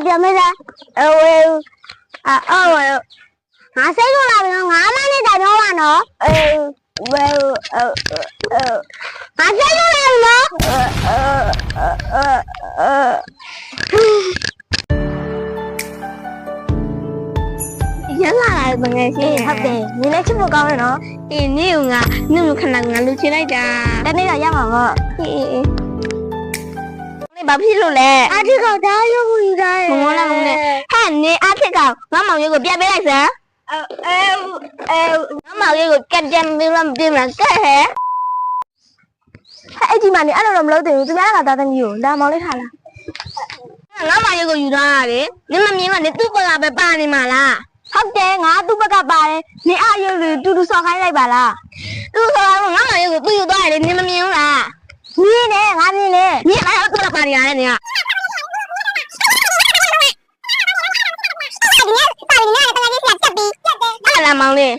ပြောမလားငါစိတ်လို့လာပြီနော်ငါမနဲ့တိုင်တော့ပါနော်ငါစိတ်လို့လာပြီနော်ရလာတယ်ငယ်ချင်းဟုတ်တယ်နင်းလည်းချစ်ဖို့ကောင်းတယ်နော်အေးနင်းကငါနင်းခဏငါလူချင်လိုက်တာတနေ့တော့ရမှာပေါ့အေးဘာဖြစ်လို့လဲအထစ်ကောင်ဒါရုပ်ကိုယူတာမမောလားမမေဟဲ့နင်းအထစ်ကောင်ငါမောင်ရုပ်ကိုပြပေးလိုက်စမ်းငါမောင်ရုပ်ကိုကတ်တယ်မင်းမပြမလားကဲဟဲ့အဲ့ဒီမှာနေအဲ့လိုတော့မလုပ်သေးဘူးသူများကသားသမီးကိုဒါမောင်လေးထားလားငါမောင်ရုပ်ကိုယူသွားတာလေနင်းမမြင်မနဲ့သူ့ဘက်ကပဲပါနေမှာလားဟုတ်တယ်ငါသူ့ဘက်ကပါတယ်နင်းအရုပ်တွေတူတူဆော်ခိုင်းလိုက်ပါလားတူဆော်ခိုင်းငါမောင်ရုပ်ကိုသူ့ယူသွားတယ်လေနင်းမမြင်ဘူးလားမြင်တယ်ငါမြင်တယ်မြင်လိုက်တော့ပါနေရတယ်နင်ကအဲ့လာမောင်လေး